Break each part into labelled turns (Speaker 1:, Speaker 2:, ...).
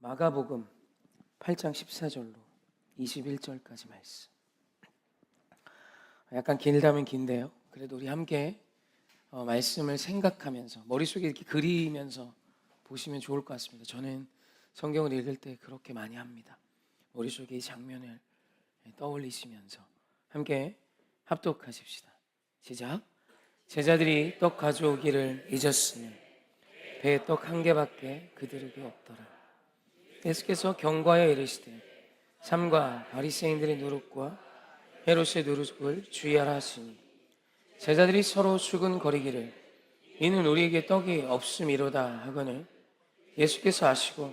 Speaker 1: 마가복음 8장 14절로 21절까지 말씀. 약간 길다면 긴데요. 그래도 우리 함께 말씀을 생각하면서 머릿속에 이렇게 그리면서 보시면 좋을 것 같습니다. 저는 성경을 읽을 때 그렇게 많이 합니다. 머릿속에 이 장면을 떠올리시면서 함께 합독하십시다. 시작. 제자들이 떡 가져오기를 잊었으니 배에 떡 한 개밖에 그들에게 없더라. 예수께서 경과하여 이르시되 삼가 바리새인들의 누룩과 헤롯의 누룩을 주의하라 하시니 제자들이 서로 수근거리기를 이는 우리에게 떡이 없음이로다 하거늘 예수께서 아시고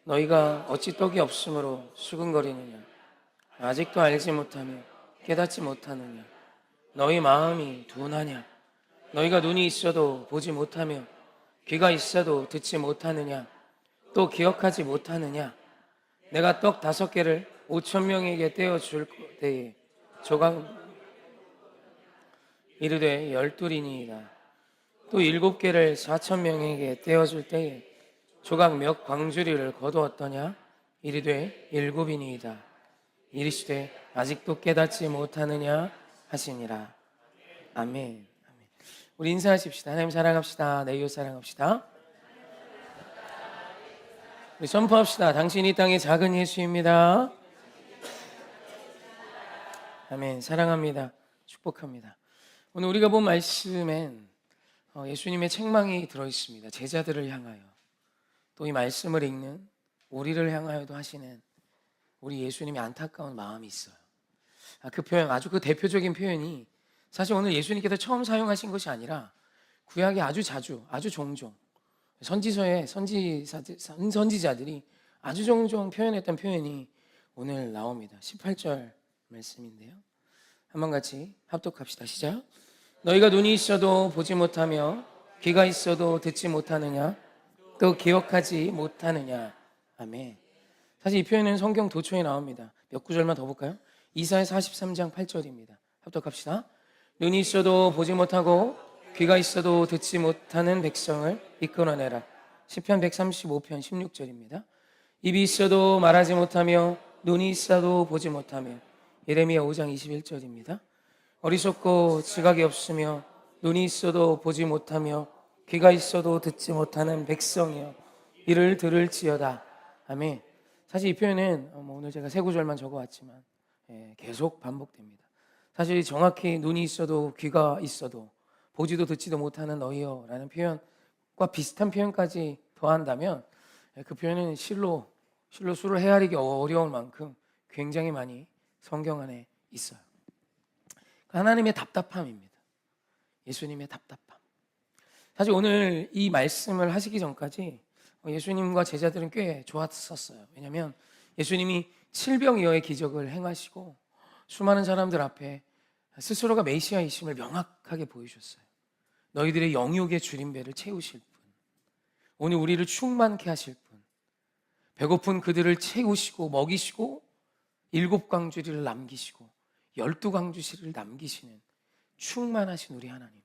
Speaker 1: 너희가 어찌 떡이 없으므로 수근거리느냐 아직도 알지 못하며 깨닫지 못하느냐 너희 마음이 둔하냐 너희가 눈이 있어도 보지 못하며 귀가 있어도 듣지 못하느냐 또 기억하지 못하느냐 내가 떡 5개를 5,000명에게 떼어줄 때에 조각 이르되 12이니이다 또 7개를 4,000명에게 떼어줄 때에 조각 몇 광주리를 거두었더냐 이르되 7이니이다 이르시되 아직도 깨닫지 못하느냐 하시니라. 아멘. 우리 인사하십시다. 하나님 사랑합시다. 내 이웃 사랑합시다. 우리 선포합시다. 당신이 이 땅의 작은 예수입니다. 아멘. 사랑합니다. 축복합니다. 오늘 우리가 본 말씀엔 예수님의 책망이 들어있습니다. 제자들을 향하여 또 이 말씀을 읽는 우리를 향하여도 하시는 우리 예수님의 안타까운 마음이 있어요. 그 표현, 아주 그 대표적인 표현이 사실 오늘 예수님께서 처음 사용하신 것이 아니라 구약에 아주 자주, 아주 종종 선지서의 선지자들이 아주 종종 표현했던 표현이 오늘 나옵니다. 18절 말씀인데요. 한번 같이 합독합시다. 시작. 너희가 눈이 있어도 보지 못하며 귀가 있어도 듣지 못하느냐 또 기억하지 못하느냐. 아멘. 사실 이 표현은 성경 도초에 나옵니다. 몇 구절만 더 볼까요? 이사야 43장 8절입니다. 합독합시다. 눈이 있어도 보지 못하고 귀가 있어도 듣지 못하는 백성을 이끌어내라. 시편 135편 16절입니다. 입이 있어도 말하지 못하며 눈이 있어도 보지 못하며 예레미야 5장 21절입니다. 어리석고 지각이 없으며 눈이 있어도 보지 못하며 귀가 있어도 듣지 못하는 백성이여 이를 들을지어다. 아멘. 사실 이 표현은 오늘 제가 3구절만 적어왔지만 계속 반복됩니다. 사실 정확히 눈이 있어도 귀가 있어도 보지도 듣지도 못하는 너희여 라는 표현과 비슷한 표현까지 더한다면 그 표현은 실로 수를 헤아리기 어려울 만큼 굉장히 많이 성경 안에 있어요. 하나님의 답답함입니다. 예수님의 답답함. 사실 오늘 이 말씀을 하시기 전까지 예수님과 제자들은 꽤 좋았었어요. 왜냐하면 예수님이 칠병이어의 기적을 행하시고 수많은 사람들 앞에 스스로가 메시아이심을 명확하게 보여주셨어요. 너희들의 영육의 줄임배를 채우실 분, 오늘 우리를 충만케 하실 분, 배고픈 그들을 채우시고 먹이시고 7광주리를 남기시고 12광주리를 남기시는 충만하신 우리 하나님,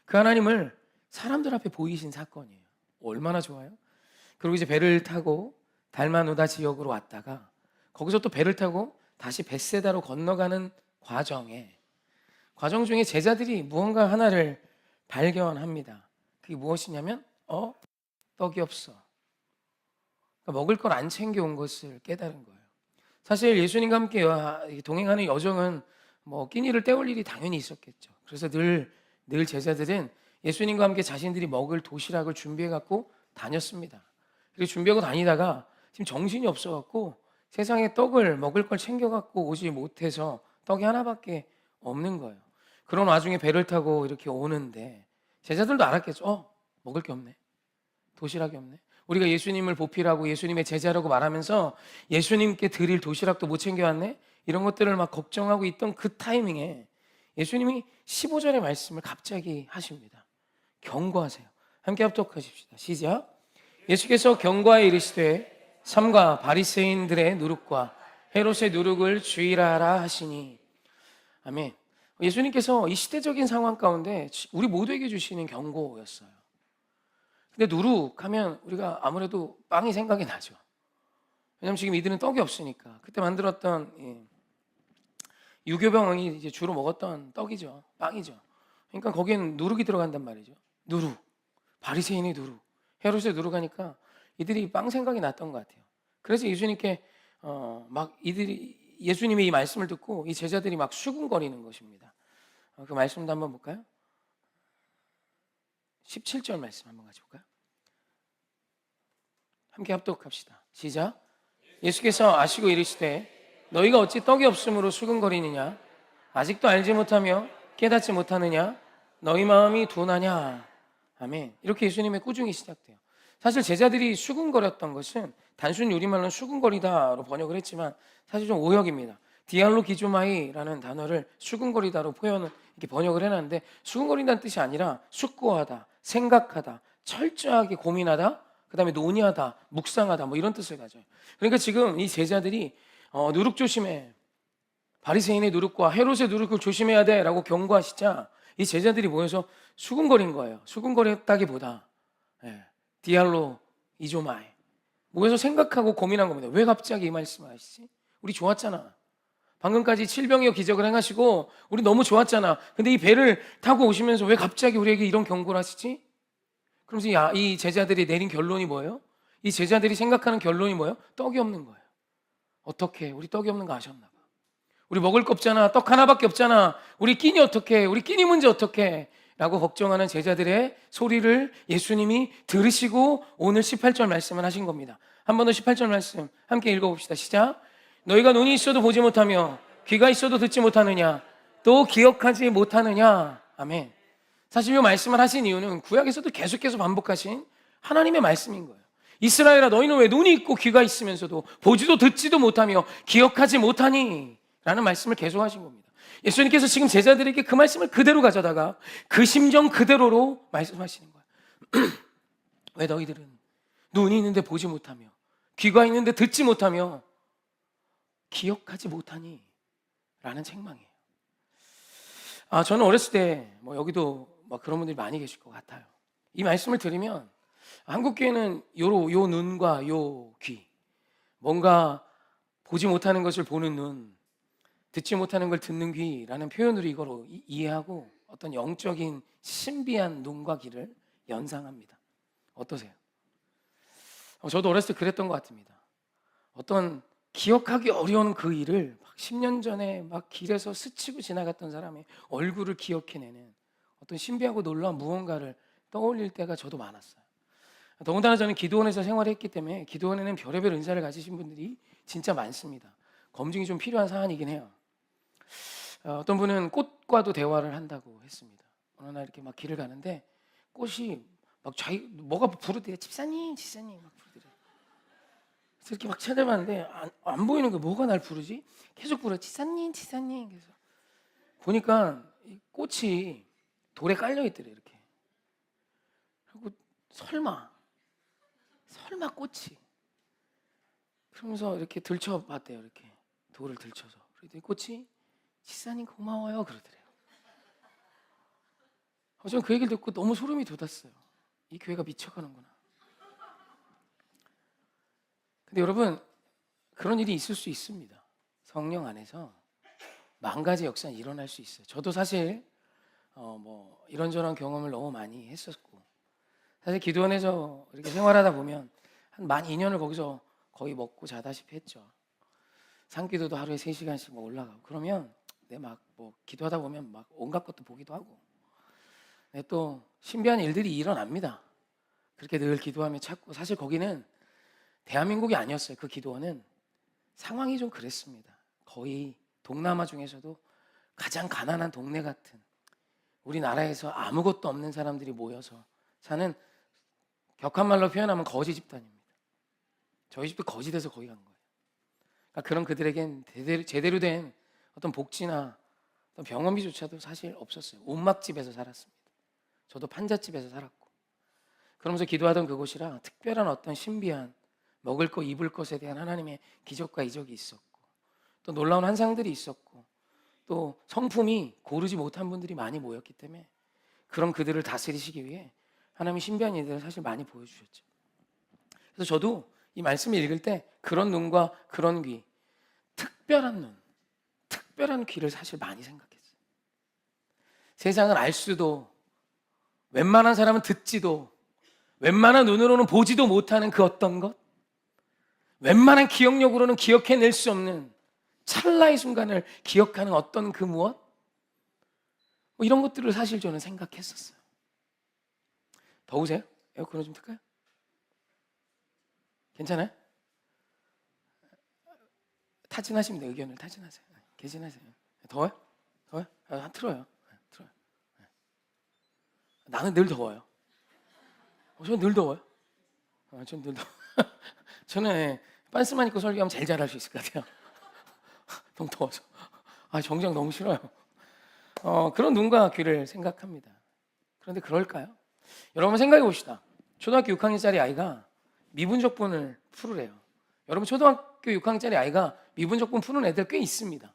Speaker 1: 그 하나님을 사람들 앞에 보이신 사건이에요. 얼마나 좋아요? 그리고 이제 배를 타고 달마누다 지역으로 왔다가 거기서 또 배를 타고 다시 벳세다로 건너가는 과정 중에 제자들이 무언가 하나를 발견합니다. 그게 무엇이냐면 떡이 없어. 그러니까 먹을 걸 안 챙겨온 것을 깨달은 거예요. 사실 예수님과 함께 동행하는 여정은 끼니를 때울 일이 당연히 있었겠죠. 그래서 늘 제자들은 예수님과 함께 자신들이 먹을 도시락을 준비해 갖고 다녔습니다. 그리고 준비하고 다니다가 지금 정신이 없어 갖고 세상에 떡을 먹을 걸 챙겨 갖고 오지 못해서 떡이 하나밖에 없는 거예요. 그런 와중에 배를 타고 이렇게 오는데 제자들도 알았겠죠. 먹을 게 없네. 도시락이 없네. 우리가 예수님을 보필하고 예수님의 제자라고 말하면서 예수님께 드릴 도시락도 못 챙겨왔네. 이런 것들을 막 걱정하고 있던 그 타이밍에 예수님이 15절의 말씀을 갑자기 하십니다. 경고하세요. 함께 합독하십시다. 시작. 예수께서 경고하여 이르시되 삼가 바리새인들의 누룩과 헤롯의 누룩을 주의하라 하시니. 아멘. 예수님께서 이 시대적인 상황 가운데 우리 모두에게 주시는 경고였어요. 근데 누룩하면 우리가 아무래도 빵이 생각이 나죠. 왜냐면 지금 이들은 떡이 없으니까. 그때 만들었던 유교병이 이제 주로 먹었던 떡이죠. 빵이죠. 그러니까 거기엔 누룩이 들어간단 말이죠. 누룩. 바리새인의 누룩. 헤롯의 누룩하니까 이들이 빵 생각이 났던 것 같아요. 그래서 예수님께 막 이들이 예수님의 이 말씀을 듣고 이 제자들이 막 수군거리는 것입니다. 그 말씀도 한번 볼까요? 17절 말씀 한번 같이 볼까요? 함께 합독합시다. 시작. 예수께서 아시고 이르시되 너희가 어찌 떡이 없으므로 수군거리느냐? 아직도 알지 못하며 깨닫지 못하느냐? 너희 마음이 둔하냐? 아멘. 이렇게 예수님의 꾸중이 시작돼요. 사실 제자들이 수군거렸던 것은 단순 우리말로는 수군거리다로 번역을 했지만 사실 좀 오역입니다. 디알로기조마이라는 단어를 수군거리다로 표현을 이렇게 번역을 해놨는데 수군거린다는 뜻이 아니라 숙고하다, 생각하다, 철저하게 고민하다, 그 다음에 논의하다, 묵상하다 뭐 이런 뜻을 가져요. 그러니까 지금 이 제자들이 누룩 조심해, 바리새인의 누룩과 헤롯의 누룩을 조심해야 돼라고 경고하시자 이 제자들이 모여서 수군거린 거예요. 수군거렸다기보다 디알로 이조마이 모여서 생각하고 고민한 겁니다. 왜 갑자기 이 말씀을 하시지? 우리 좋았잖아. 방금까지 칠병이어 기적을 행하시고 우리 너무 좋았잖아. 근데 이 배를 타고 오시면서 왜 갑자기 우리에게 이런 경고를 하시지? 그러면서 이 제자들이 내린 결론이 뭐예요? 이 제자들이 생각하는 결론이 뭐예요? 떡이 없는 거예요. 어떻게? 우리 떡이 없는 거 아셨나 봐. 우리 먹을 거 없잖아. 떡 하나밖에 없잖아. 우리 끼니 어떻게? 우리 끼니 문제 어떻게? 라고 걱정하는 제자들의 소리를 예수님이 들으시고 오늘 18절 말씀을 하신 겁니다. 한 번 더 18절 말씀 함께 읽어봅시다. 시작. 너희가 눈이 있어도 보지 못하며 귀가 있어도 듣지 못하느냐? 또 기억하지 못하느냐? 아멘. 사실 이 말씀을 하신 이유는 구약에서도 계속해서 반복하신 하나님의 말씀인 거예요. 이스라엘아 너희는 왜 눈이 있고 귀가 있으면서도 보지도 듣지도 못하며 기억하지 못하니? 라는 말씀을 계속 하신 겁니다. 예수님께서 지금 제자들에게 그 말씀을 그대로 가져다가 그 심정 그대로로 말씀하시는 거예요. 왜 너희들은 눈이 있는데 보지 못하며 귀가 있는데 듣지 못하며 기억하지 못하니? 라는 책망이에요. 저는 어렸을 때 여기도 그런 분들이 많이 계실 것 같아요. 이 말씀을 들으면 한국 교회는 요 눈과 요 귀, 뭔가 보지 못하는 것을 보는 눈, 듣지 못하는 걸 듣는 귀라는 표현으로 이걸 이해하고 어떤 영적인 신비한 눈과 귀를 연상합니다. 어떠세요? 저도 어렸을 때 그랬던 것 같습니다. 어떤 기억하기 어려운 그 일을 10년 전에 막 길에서 스치고 지나갔던 사람의 얼굴을 기억해내는 어떤 신비하고 놀라운 무언가를 떠올릴 때가 저도 많았어요. 더군다나 저는 기도원에서 생활했기 때문에 기도원에는 별의별 은사를 가지신 분들이 진짜 많습니다. 검증이 좀 필요한 사안이긴 해요. 어떤 분은 꽃과도 대화를 한다고 했습니다. 어느 날 이렇게 막 길을 가는데 꽃이 막 뭐가 부르대요. 집사님 막 부르더래요. 그래서 이렇게 막 찾아봤는데 안 보이는 거예요. 뭐가 날 부르지? 계속 불러. 집사님. 그래서 보니까 이 꽃이 돌에 깔려 있더래요. 이렇게. 그리고 설마 꽃이. 그러면서 이렇게 들춰봤대요. 이렇게 돌을 들쳐서. 그랬더니 꽃이 집사님 고마워요 그러더래요. 저는 그 얘기를 듣고 너무 소름이 돋았어요. 이 교회가 미쳐가는구나. 근데 여러분 그런 일이 있을 수 있습니다. 성령 안에서 만 가지 역사는 일어날 수 있어요. 저도 사실 이런저런 경험을 너무 많이 했었고 사실 기도원에서 이렇게 생활하다 보면 한 만 2년을 거기서 거의 먹고 자다시피 했죠. 산기도도 하루에 3시간씩 올라가고 그러면 기도하다 보면 막 온갖 것도 보기도 하고 또 신비한 일들이 일어납니다. 그렇게 늘 기도하며 찾고 사실 거기는 대한민국이 아니었어요. 그 기도원은 상황이 좀 그랬습니다. 거의 동남아 중에서도 가장 가난한 동네 같은 우리나라에서 아무것도 없는 사람들이 모여서 사는 격한 말로 표현하면 거지 집단입니다. 저희 집도 거지돼서 거기 간 거예요. 그러니까 그런 그들에겐 제대로 된 어떤 복지나 어떤 병원비조차도 사실 없었어요. 온막집에서 살았습니다. 저도 판잣집에서 살았고 그러면서 기도하던 그곳이라 특별한 어떤 신비한 먹을 거 입을 것에 대한 하나님의 기적과 이적이 있었고 또 놀라운 환상들이 있었고 또 성품이 고르지 못한 분들이 많이 모였기 때문에 그런 그들을 다스리시기 위해 하나님이 신비한 일들을 사실 많이 보여주셨죠. 그래서 저도 이 말씀을 읽을 때 그런 눈과 그런 귀, 특별한 눈, 특별한 귀를 사실 많이 생각했어요. 세상을 알 수도, 웬만한 사람은 듣지도, 웬만한 눈으로는 보지도 못하는 그 어떤 것, 웬만한 기억력으로는 기억해낼 수 없는 찰나의 순간을 기억하는 어떤 그 무엇, 이런 것들을 사실 저는 생각했었어요. 더우세요? 에어컨을 좀 틀까요? 괜찮아요? 타진하시면 돼요. 의견을 타진하세요. 개진하세요. 더워요? 더워요? 틀어요. 틀어요. 나는 늘 더워요. 저는 늘 더워요. 저는 늘 더워요. 저는 빤스만 입고 설교하면 제일 잘할 수 있을 것 같아요. 너무 더워서. 정장 너무 싫어요. 그런 눈과 귀를 생각합니다. 그런데 그럴까요? 여러분 생각해 봅시다. 초등학교 6학년짜리 아이가 미분적분을 풀으래요. 여러분 초등학교 6학년짜리 아이가 미분적분 푸는 애들 꽤 있습니다.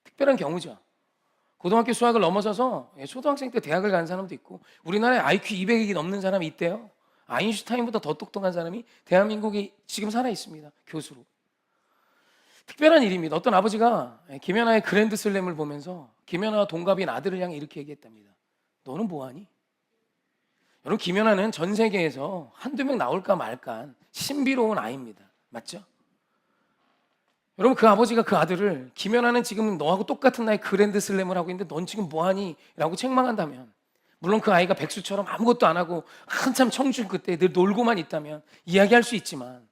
Speaker 1: 특별한 경우죠. 고등학교 수학을 넘어서서 초등학생 때 대학을 가는 사람도 있고, 우리나라에 IQ 200이 넘는 사람이 있대요. 아인슈타인보다 더 똑똑한 사람이 대한민국에 지금 살아 있습니다. 교수로. 특별한 일입니다. 어떤 아버지가 김연아의 그랜드 슬램을 보면서 김연아와 동갑인 아들을 향해 이렇게 얘기했답니다. 너는 뭐하니? 여러분, 김연아는 전 세계에서 한두 명 나올까 말까한 신비로운 아이입니다. 맞죠? 여러분, 그 아버지가 그 아들을, 김연아는 지금 너하고 똑같은 나이 그랜드 슬램을 하고 있는데 넌 지금 뭐하니? 라고 책망한다면, 물론 그 아이가 백수처럼 아무것도 안 하고 한참 청춘 그때 늘 놀고만 있다면 이야기할 수 있지만,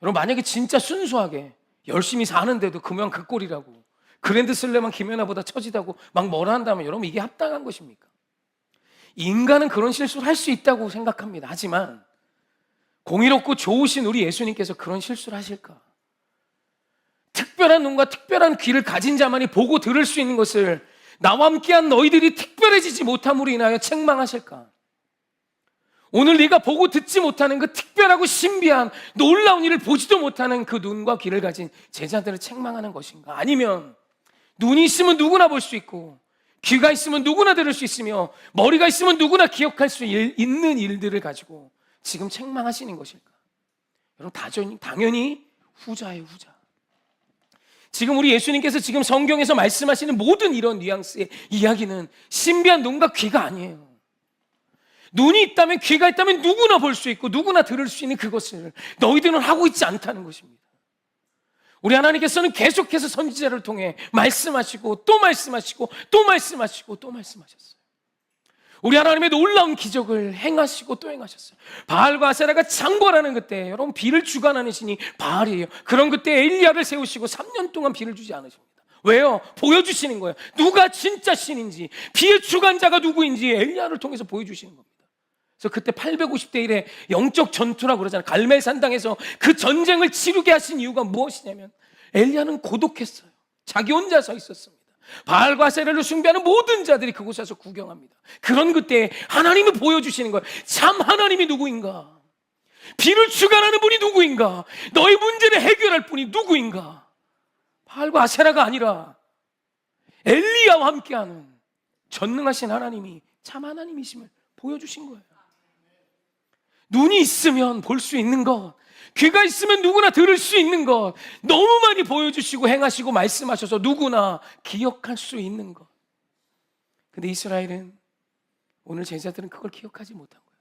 Speaker 1: 여러분 만약에 진짜 순수하게 열심히 사는데도 그면 그 꼴이라고, 그랜드 슬램은 김연아보다 처지다고 막 뭐라 한다면, 여러분 이게 합당한 것입니까? 인간은 그런 실수를 할 수 있다고 생각합니다. 하지만 공의롭고 좋으신 우리 예수님께서 그런 실수를 하실까? 특별한 눈과 특별한 귀를 가진 자만이 보고 들을 수 있는 것을 나와 함께한 너희들이 특별해지지 못함으로 인하여 책망하실까? 오늘 네가 보고 듣지 못하는 그 특별하고 신비한 놀라운 일을 보지도 못하는 그 눈과 귀를 가진 제자들을 책망하는 것인가? 아니면 눈이 있으면 누구나 볼 수 있고, 귀가 있으면 누구나 들을 수 있으며, 머리가 있으면 누구나 기억할 수 있는 일들을 가지고 지금 책망하시는 것일까? 여러분 당연히 후자예요, 후자. 지금 우리 예수님께서 지금 성경에서 말씀하시는 모든 이런 뉘앙스의 이야기는 신비한 눈과 귀가 아니에요. 눈이 있다면, 귀가 있다면 누구나 볼 수 있고 누구나 들을 수 있는 그것을 너희들은 하고 있지 않다는 것입니다. 우리 하나님께서는 계속해서 선지자를 통해 말씀하시고 또 말씀하시고 또 말씀하시고 또 말씀하셨어요. 우리 하나님의 놀라운 기적을 행하시고 또 행하셨어요. 바알과 아세라가 창궐하는 그때, 여러분 비를 주관하는 신이 바알이에요. 그런 그때 엘리야를 세우시고 3년 동안 비를 주지 않으십니다. 왜요? 보여주시는 거예요. 누가 진짜 신인지, 비의 주관자가 누구인지 엘리야를 통해서 보여주시는 겁니다. 그래서 그때 850대 1의 영적 전투라고 그러잖아요. 갈멜산당에서 그 전쟁을 치르게 하신 이유가 무엇이냐면, 엘리야는 고독했어요. 자기 혼자 서 있었습니다. 바알과 아세라를 숭배하는 모든 자들이 그곳에서 구경합니다. 그런 그때 하나님이 보여주시는 거예요. 참 하나님이 누구인가? 비를 주관하는 분이 누구인가? 너의 문제를 해결할 분이 누구인가? 바알과 아세라가 아니라 엘리야와 함께하는 전능하신 하나님이 참 하나님이심을 보여주신 거예요. 눈이 있으면 볼 수 있는 것, 귀가 있으면 누구나 들을 수 있는 것, 너무 많이 보여주시고 행하시고 말씀하셔서 누구나 기억할 수 있는 것. 근데 이스라엘은, 오늘 제자들은 그걸 기억하지 못한 거예요.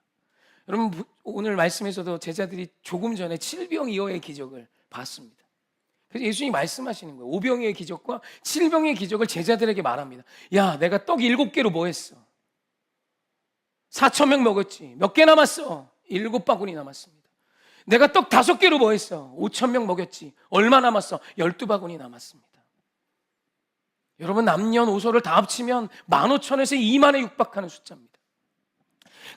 Speaker 1: 여러분 오늘 말씀에서도 제자들이 조금 전에 7병이어의 기적을 봤습니다. 그래서 예수님이 말씀하시는 거예요. 5병이의 기적과 7병의 기적을 제자들에게 말합니다. 야, 내가 떡 7개로 뭐 했어? 4,000명 먹었지. 몇 개 남았어? 7바구니 남았습니다. 내가 떡 5개로 뭐 했어? 5,000명 먹였지. 얼마 남았어? 12바구니 남았습니다. 여러분 남녀노소를 다 합치면 15,000에서 2만에 육박하는 숫자입니다.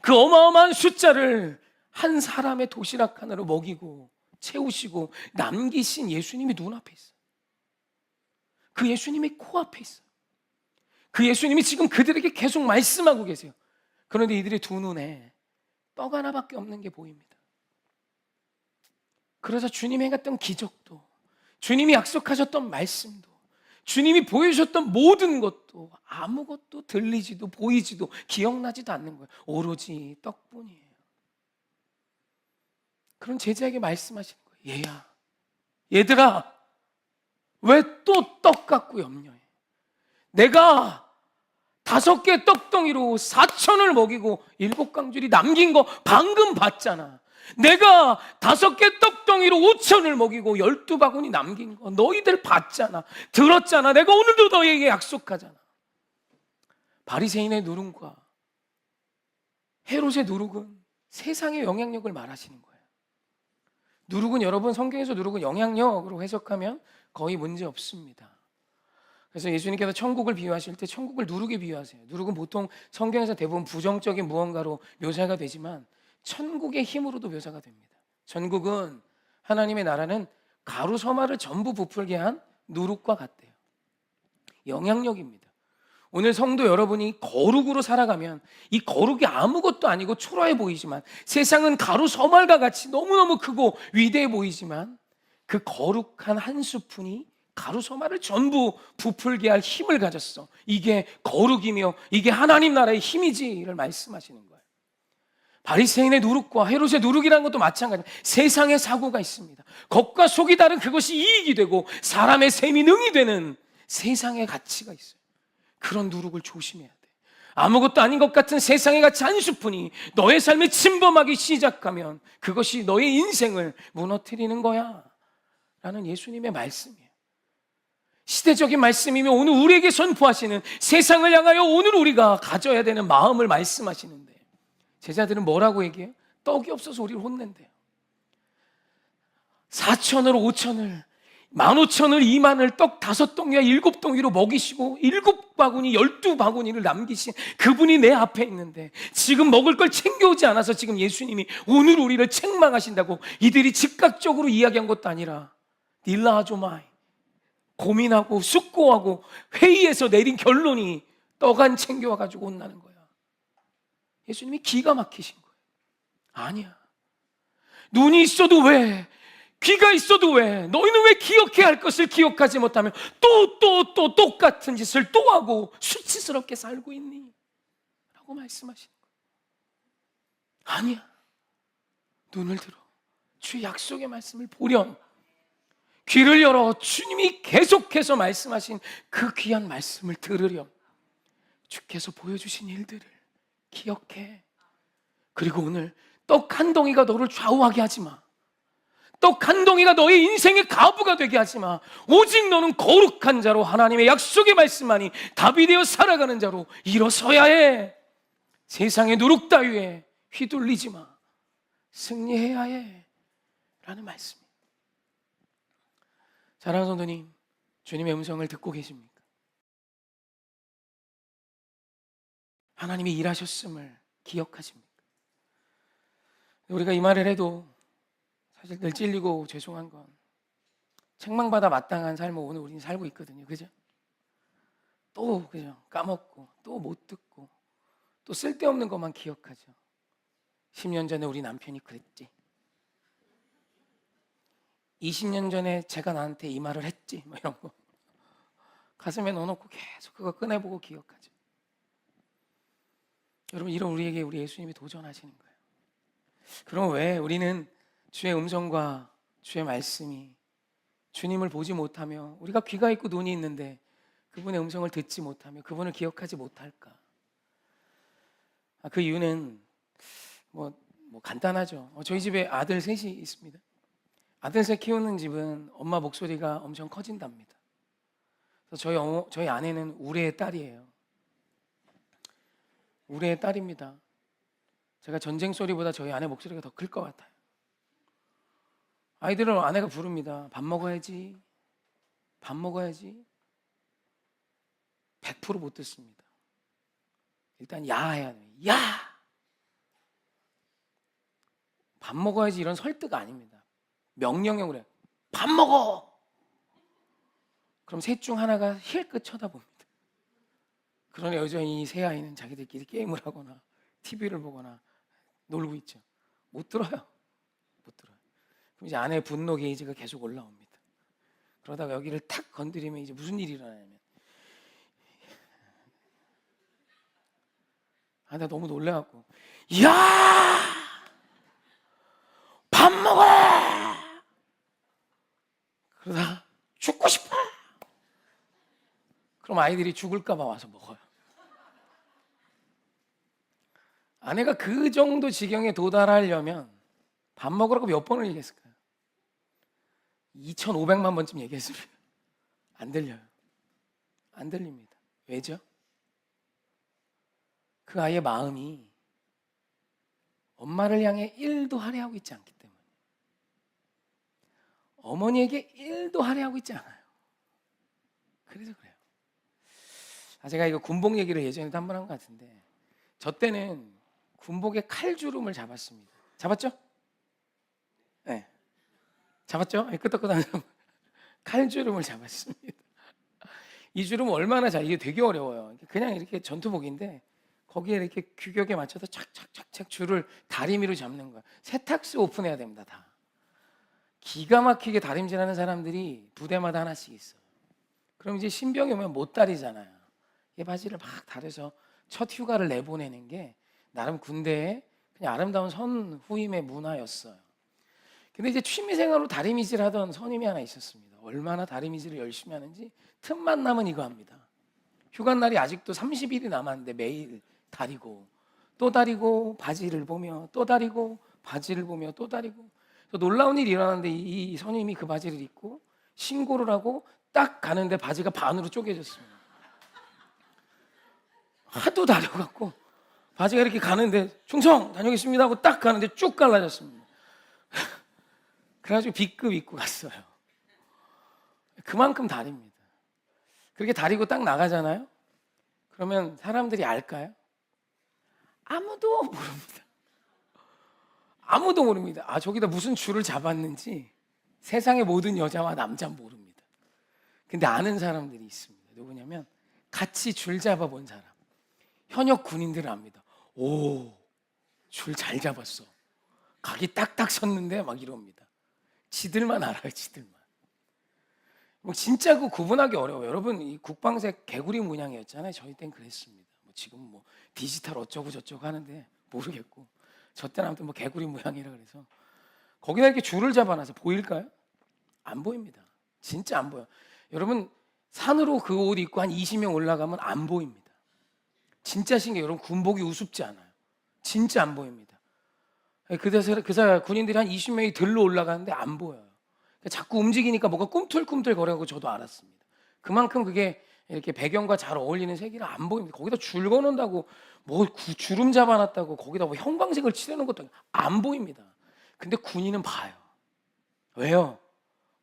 Speaker 1: 그 어마어마한 숫자를 한 사람의 도시락 하나로 먹이고 채우시고 남기신 예수님이 눈앞에 있어요. 그 예수님이 코앞에 있어요. 그 예수님이 지금 그들에게 계속 말씀하고 계세요. 그런데 이들의 두 눈에 떡 하나밖에 없는 게 보입니다. 그래서 주님이 행했던 기적도, 주님이 약속하셨던 말씀도, 주님이 보여주셨던 모든 것도 아무것도 들리지도 보이지도 기억나지도 않는 거예요. 오로지 떡뿐이에요. 그런 제자에게 말씀하시는 거예요. 얘야, 얘들아, 왜 또 떡 갖고 염려해? 내가 5개 떡덩이로 4천을 먹이고 7강줄이 남긴 거 방금 봤잖아. 내가 5개 떡덩이로 5천을 먹이고 12바구니 남긴 거 너희들 봤잖아. 들었잖아. 내가 오늘도 너희에게 약속하잖아. 바리새인의 누룩과 헤롯의 누룩은 세상의 영향력을 말하시는 거예요. 누룩은, 여러분, 성경에서 누룩은 영향력으로 해석하면 거의 문제 없습니다. 그래서 예수님께서 천국을 비유하실 때 천국을 누룩에 비유하세요. 누룩은 보통 성경에서 대부분 부정적인 무언가로 묘사가 되지만 천국의 힘으로도 묘사가 됩니다. 천국은, 하나님의 나라는 가루 서말을 전부 부풀게 한 누룩과 같대요. 영향력입니다. 오늘 성도 여러분이 거룩으로 살아가면 이 거룩이 아무것도 아니고 초라해 보이지만, 세상은 가루 서말과 같이 너무너무 크고 위대해 보이지만, 그 거룩한 한 스푼이 가루 서말을 전부 부풀게 할 힘을 가졌어. 이게 거룩이며 이게 하나님 나라의 힘이지를 말씀하시는 거예요. 바리새인의 누룩과 헤롯의 누룩이라는 것도 마찬가지예요. 세상의 사고가 있습니다. 겉과 속이 다른 그것이 이익이 되고 사람의 셈이 능이 되는 세상의 가치가 있어요. 그런 누룩을 조심해야 돼. 아무것도 아닌 것 같은 세상의 가치 한 스푼이 너의 삶에 침범하기 시작하면 그것이 너의 인생을 무너뜨리는 거야 라는 예수님의 말씀이에요. 시대적인 말씀이며 오늘 우리에게 선포하시는, 세상을 향하여 오늘 우리가 가져야 되는 마음을 말씀하시는데, 제자들은 뭐라고 얘기해요? 떡이 없어서 우리를 혼낸대요. 4천을 5천을 15,000을 2만을 떡 5덩이와 7덩이로 먹이시고 7바구니 12바구니를 남기신 그분이 내 앞에 있는데, 지금 먹을 걸 챙겨오지 않아서 지금 예수님이 오늘 우리를 책망하신다고 이들이 즉각적으로 이야기한 것도 아니라 딜라하조마이, 고민하고 숙고하고 회의에서 내린 결론이 떡 안 챙겨와가지고 혼나는 거야. 예수님이 기가 막히신 거예요. 아니야. 눈이 있어도 왜, 귀가 있어도 왜, 너희는 왜 기억해야 할 것을 기억하지 못하며 또 똑같은 짓을 또 하고 수치스럽게 살고 있니? 라고 말씀하시는 거예요. 아니야. 눈을 들어 주의 약속의 말씀을 보렴. 귀를 열어 주님이 계속해서 말씀하신 그 귀한 말씀을 들으렴. 주께서 보여주신 일들을 기억해. 그리고 오늘 떡 한 덩이가 너를 좌우하게 하지 마. 떡 한 덩이가 너의 인생의 가부가 되게 하지 마. 오직 너는 거룩한 자로 하나님의 약속의 말씀만이 답이 되어 살아가는 자로 일어서야 해. 세상의 누룩 따위에 휘둘리지 마. 승리해야 해 라는 말씀입니다. 사랑하는 성도님, 주님의 음성을 듣고 계십니까? 하나님이 일하셨음을 기억하십니까? 우리가 이 말을 해도 사실 늘 찔리고 죄송한 건, 책망받아 마땅한 삶을 오늘 우리는 살고 있거든요. 그죠? 또 그죠? 까먹고 또 못 듣고 또 쓸데없는 것만 기억하죠. 10년 전에 우리 남편이 그랬지, 20년 전에 제가 나한테 이 말을 했지, 뭐 이런 거 가슴에 넣어놓고 계속 그거 꺼내보고 기억하죠. 여러분, 이런 우리에게 우리 예수님이 도전하시는 거예요. 그럼 왜 우리는 주의 음성과 주의 말씀이, 주님을 보지 못하며, 우리가 귀가 있고 눈이 있는데 그분의 음성을 듣지 못하며 그분을 기억하지 못할까? 그 이유는 뭐 간단하죠. 저희 집에 아들 셋이 있습니다. 아들 셋 키우는 집은 엄마 목소리가 엄청 커진답니다. 그래서 저희 아내는 우레의 딸이에요. 우레의 딸입니다. 제가 전쟁 소리보다 저희 아내 목소리가 더 클 것 같아요. 아이들은 아내가 부릅니다. 밥 먹어야지, 밥 먹어야지. 100% 못 듣습니다. 일단 야 해야 돼요. 야! 밥 먹어야지 이런 설득 아닙니다. 명령형으로 해요. 밥 먹어! 그럼 셋 중 하나가 힐끗 쳐다봅니다. 그러나 여전히 세 아이는 자기들끼리 게임을 하거나 TV를 보거나 놀고 있죠. 못 들어요. 못 들어요. 그럼 이제 아내의 분노 게이지가 계속 올라옵니다. 그러다가 여기를 탁 건드리면 이제 무슨 일이 일어나냐면, 나 너무 놀래갖고, 야, 밥 먹어! 그러다 죽고 싶어! 그럼 아이들이 죽을까봐 와서 먹어요. 아내가 그 정도 지경에 도달하려면 밥 먹으라고 몇 번을 얘기했을까요? 2,500만 번쯤 얘기했습니다. 안 들려요. 안 들립니다. 왜죠? 그 아이의 마음이 엄마를 향해 1도 할애하고 있지 않기 때문에, 어머니에게 1도 할애하고 있지 않아요. 그래서 그래요. 제가 이거 군복 얘기를 예전에도 한 번 한 것 같은데, 저 때는 군복에 칼주름을 잡았습니다. 잡았죠? 네. 잡았죠? 끄덕끄덕 칼주름을 잡았습니다. 이 주름은 얼마나 이게 되게 어려워요. 그냥 이렇게 전투복인데 거기에 이렇게 규격에 맞춰서 착착착착 줄을 다리미로 잡는 거야. 세탁소 오픈해야 됩니다. 다 기가 막히게 다림질하는 사람들이 부대마다 하나씩 있어요. 그럼 이제 신병이 오면 못 다리잖아요. 이 바지를 막 다려서 첫 휴가를 내보내는 게 나름 군대의 그냥 아름다운 선후임의 문화였어요. 근데 이제 취미생활로 다리미질 하던 선임이 하나 있었습니다. 얼마나 다리미질을 열심히 하는지 틈만 나면 이거 합니다. 휴가 날이 아직도 30일이 남았는데 매일 다리고 또 다리고 바지를 보며 또 다리고 바지를 보며 또 다리고. 놀라운 일이 일어났는데 이 선임이 그 바지를 입고 신고를 하고 딱 가는데 바지가 반으로 쪼개졌습니다. 하도 다려갖고 바지가 이렇게 가는데 충성 다녀오겠습니다 하고 딱 가는데 쭉 갈라졌습니다. 그래가지고 B급 입고 갔어요. 그만큼 다립니다. 그렇게 다리고 딱 나가잖아요. 그러면 사람들이 알까요? 아무도 모릅니다. 아무도 모릅니다. 저기다 무슨 줄을 잡았는지 세상의 모든 여자와 남자는 모릅니다. 근데 아는 사람들이 있습니다. 누구냐면 같이 줄 잡아본 사람. 현역 군인들은 압니다. 오, 줄 잘 잡았어. 각이 딱딱 섰는데 막 이럽니다. 지들만 알아요, 지들만. 진짜 구분하기 어려워요. 여러분, 이 국방색 개구리 문양이었잖아요. 저희 땐 그랬습니다. 지금 디지털 어쩌고 저쩌고 하는데 모르겠고, 저 때는 아무튼 개구리 모양이라 그래서 거기다 이렇게 줄을 잡아놔서 보일까요? 안 보입니다. 진짜 안 보여. 여러분, 산으로 그 옷 입고 한 20명 올라가면 안 보입니다. 진짜 신기해요. 여러분, 군복이 우습지 않아요. 진짜 안 보입니다. 그 군인들이 한 20명이 들로 올라가는데 안 보여요. 자꾸 움직이니까 뭐가 꿈틀꿈틀 거려고 저도 알았습니다. 그만큼 그게 이렇게 배경과 잘 어울리는 색이라 안 보입니다. 거기다 줄 거는다고 주름 잡아놨다고 거기다 형광색을 칠해놓은 것도 안 보입니다. 근데 군인은 봐요. 왜요?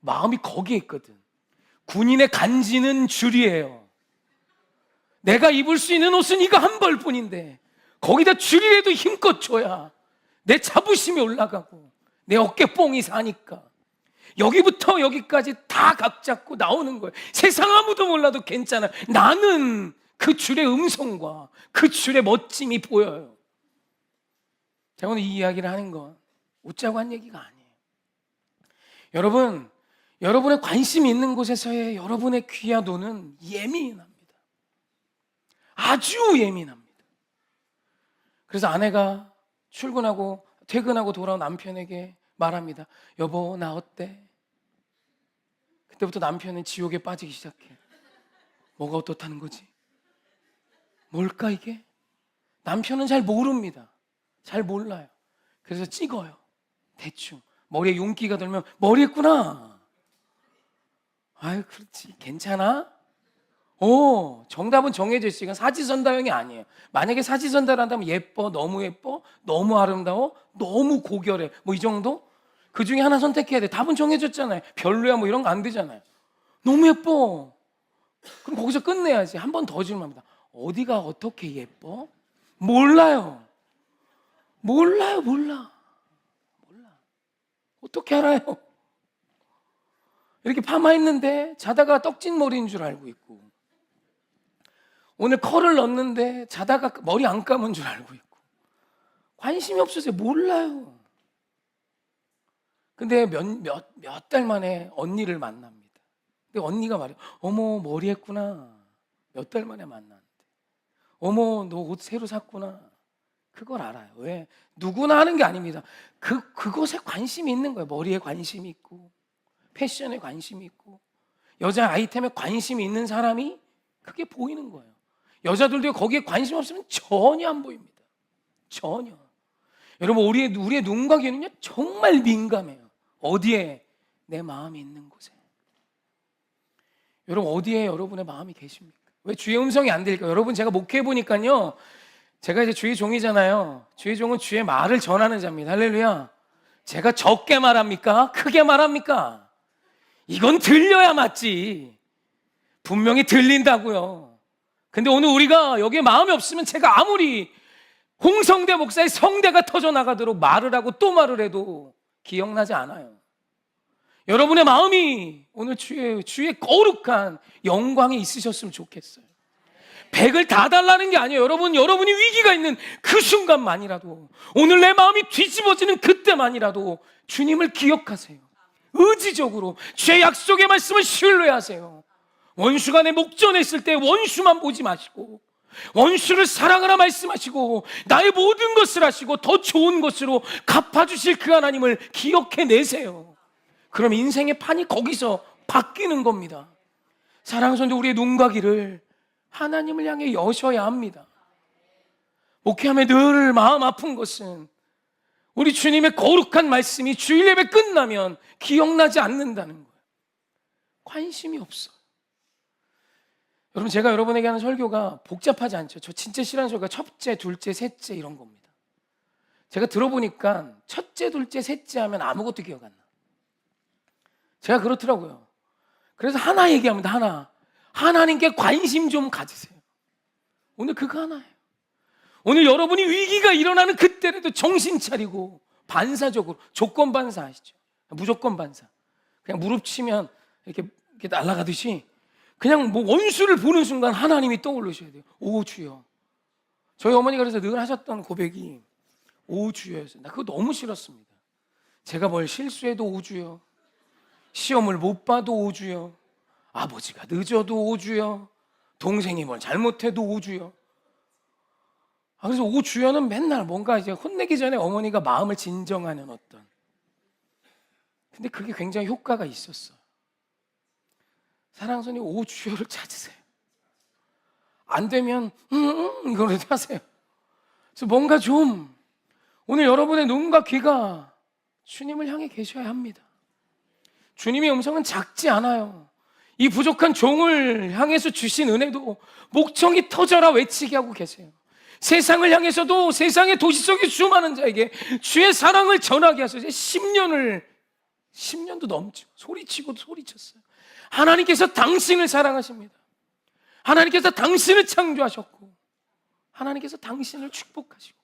Speaker 1: 마음이 거기에 있거든. 군인의 간지는 줄이에요. 내가 입을 수 있는 옷은 이거 한 벌뿐인데 거기다 줄이라도 힘껏 줘야 내 자부심이 올라가고 내 어깨뽕이 사니까 여기부터 여기까지 다 각 잡고 나오는 거예요. 세상 아무도 몰라도 괜찮아. 나는 그 줄의 음성과 그 줄의 멋짐이 보여요. 제가 오늘 이 이야기를 하는 건 웃자고 한 얘기가 아니에요. 여러분, 여러분의 관심이 있는 곳에서의 여러분의 귀와 눈은 예민합니다. 아주 예민합니다. 그래서 아내가 출근하고 퇴근하고 돌아온 남편에게 말합니다. 여보, 나 어때? 그때부터 남편은 지옥에 빠지기 시작해. 뭐가 어떻다는 거지? 뭘까 이게? 남편은 잘 모릅니다. 잘 몰라요. 그래서 찍어요. 대충 머리에 윤기가 돌면 머리 했구나. 아유, 그렇지. 괜찮아? 정답은 정해져 있어요. 이건 사지선다형이 아니에요. 만약에 사지선다를 한다면 예뻐, 너무 예뻐, 너무 아름다워, 너무 고결해. 이 정도? 그 중에 하나 선택해야 돼. 답은 정해졌잖아요. 별로야 이런 거 안 되잖아요. 너무 예뻐. 그럼 거기서 끝내야지. 한 번 더 질문합니다. 어디가 어떻게 예뻐? 몰라요. 몰라. 어떻게 알아요? 이렇게 파마 했는데 자다가 떡진 머리인 줄 알고 있고, 오늘 컬을 넣었는데 자다가 머리 안 감은 줄 알고 있고, 관심이 없어서 몰라요. 근데 몇 달 만에 언니를 만납니다. 근데 언니가 말해, 어머 머리 했구나. 몇 달 만에 만났는데. 어머 너 옷 새로 샀구나. 그걸 알아요. 왜? 누구나 하는 게 아닙니다. 그것에 관심이 있는 거예요. 머리에 관심이 있고 패션에 관심이 있고 여자 아이템에 관심이 있는 사람이 그게 보이는 거예요. 여자들도 거기에 관심 없으면 전혀 안 보입니다. 전혀. 여러분 우리의 눈과 귀는요 정말 민감해요. 어디에? 내 마음이 있는 곳에. 여러분 어디에 여러분의 마음이 계십니까? 왜 주의 음성이 안 들릴까요? 여러분 제가 목회해 보니까요, 제가 이제 주의 종이잖아요. 주의 종은 주의 말을 전하는 자입니다. 할렐루야. 제가 적게 말합니까? 크게 말합니까? 이건 들려야 맞지. 분명히 들린다고요. 근데 오늘 우리가 여기에 마음이 없으면 제가 아무리 홍성대 목사의 성대가 터져나가도록 말을 하고 또 말을 해도 기억나지 않아요. 여러분의 마음이 오늘 주의 거룩한 영광에 있으셨으면 좋겠어요. 100을 다 달라는 게 아니에요. 여러분이 위기가 있는 그 순간만이라도, 오늘 내 마음이 뒤집어지는 그때만이라도 주님을 기억하세요. 의지적으로 주의 약속의 말씀을 신뢰하세요. 원수가 내 목전에 있을 때 원수만 보지 마시고 원수를 사랑하라 말씀하시고 나의 모든 것을 하시고 더 좋은 것으로 갚아주실 그 하나님을 기억해내세요. 그럼 인생의 판이 거기서 바뀌는 겁니다. 사랑하는 성도, 우리의 눈과 귀를 하나님을 향해 여셔야 합니다. 목회하며 늘 마음 아픈 것은 우리 주님의 거룩한 말씀이 주일 예배 끝나면 기억나지 않는다는 거예요. 관심이 없어. 여러분 제가 여러분에게 하는 설교가 복잡하지 않죠. 저 진짜 싫어하는 설교가 첫째, 둘째, 셋째 이런 겁니다. 제가 들어보니까 첫째, 둘째, 셋째 하면 아무것도 기억 안 나. 제가 그렇더라고요. 그래서 하나 얘기합니다. 하나. 하나님께 관심 좀 가지세요. 오늘 그거 하나예요. 오늘 여러분이 위기가 일어나는 그때라도 정신 차리고 반사적으로, 조건 반사 아시죠? 무조건 반사. 그냥 무릎 치면 이렇게 날아가듯이 그냥 뭐 원수를 보는 순간 하나님이 떠올르셔야 돼요. 오 주여. 저희 어머니가 그래서 늘 하셨던 고백이 오 주여였어요. 나 그거 너무 싫었습니다. 제가 뭘 실수해도 오 주여, 시험을 못 봐도 오 주여, 아버지가 늦어도 오 주여, 동생이 뭘 잘못해도 오 주여. 그래서 오 주여는 맨날 뭔가 이제 혼내기 전에 어머니가 마음을 진정하는 어떤, 근데 그게 굉장히 효과가 있었어. 사랑선이 오 주여를 찾으세요. 안 되면 이거라도 하세요. 그래서 뭔가 좀 오늘 여러분의 눈과 귀가 주님을 향해 계셔야 합니다. 주님의 음성은 작지 않아요. 이 부족한 종을 향해서 주신 은혜도 목청이 터져라 외치게 하고 계세요. 세상을 향해서도 세상의 도시 속의 수많은 자에게 주의 사랑을 전하게 하셔서 10년도 넘죠. 소리치고도 소리쳤어요. 하나님께서 당신을 사랑하십니다. 하나님께서 당신을 창조하셨고 하나님께서 당신을 축복하시고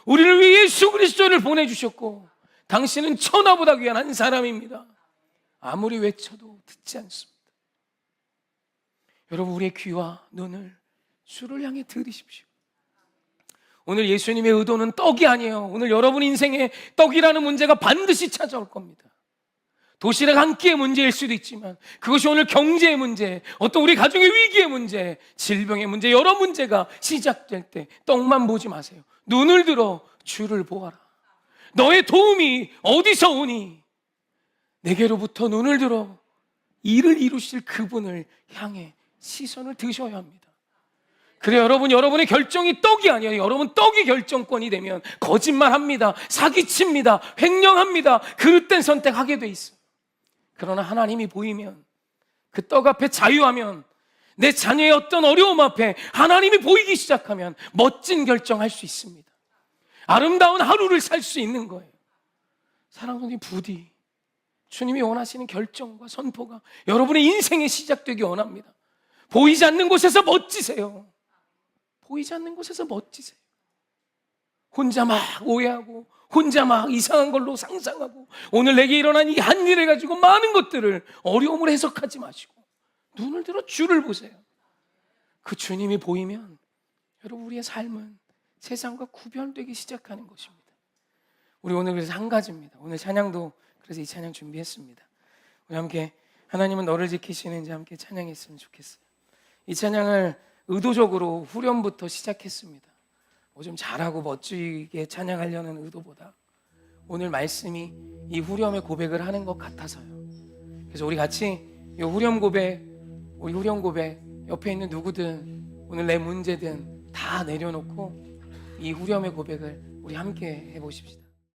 Speaker 1: 우리를 위해 예수 그리스도를 보내주셨고 당신은 천하보다 귀한 한 사람입니다. 아무리 외쳐도 듣지 않습니다. 여러분 우리의 귀와 눈을 주를 향해 들으십시오. 오늘 예수님의 의도는 떡이 아니에요. 오늘 여러분 인생에 떡이라는 문제가 반드시 찾아올 겁니다. 도시락 한 끼의 문제일 수도 있지만 그것이 오늘 경제의 문제, 어떤 우리 가정의 위기의 문제, 질병의 문제, 여러 문제가 시작될 때 떡만 보지 마세요. 눈을 들어 주를 보아라. 너의 도움이 어디서 오니? 내게로부터 눈을 들어 일을 이루실 그분을 향해 시선을 드셔야 합니다. 그래 여러분의 결정이 떡이 아니에요. 여러분 떡이 결정권이 되면 거짓말합니다. 사기칩니다. 횡령합니다. 그릇된 선택하게 돼 있어요. 그러나 하나님이 보이면, 그 떡 앞에 자유하면, 내 자녀의 어떤 어려움 앞에 하나님이 보이기 시작하면 멋진 결정할 수 있습니다. 아름다운 하루를 살 수 있는 거예요. 사랑하는 부디 주님이 원하시는 결정과 선포가 여러분의 인생에 시작되기 원합니다. 보이지 않는 곳에서 멋지세요. 보이지 않는 곳에서 멋지세요. 혼자 막 오해하고 혼자 막 이상한 걸로 상상하고 오늘 내게 일어난 이 한 일을 가지고 많은 것들을 어려움을 해석하지 마시고 눈을 들어 주를 보세요. 그 주님이 보이면 여러분 우리의 삶은 세상과 구별되기 시작하는 것입니다. 우리 오늘 그래서 한 가지입니다. 오늘 찬양도 그래서 이 찬양 준비했습니다. 우리 함께 하나님은 너를 지키시는지 함께 찬양했으면 좋겠어요. 이 찬양을 의도적으로 후렴부터 시작했습니다. 뭐 좀 잘하고 멋지게 찬양하려는 의도보다 오늘 말씀이 이 후렴의 고백을 하는 것 같아서요. 그래서 우리 같이 이 후렴 고백, 우리 후렴 고백 옆에 있는 누구든 오늘 내 문제든 다 내려놓고 이 후렴의 고백을 우리 함께 해보십시다.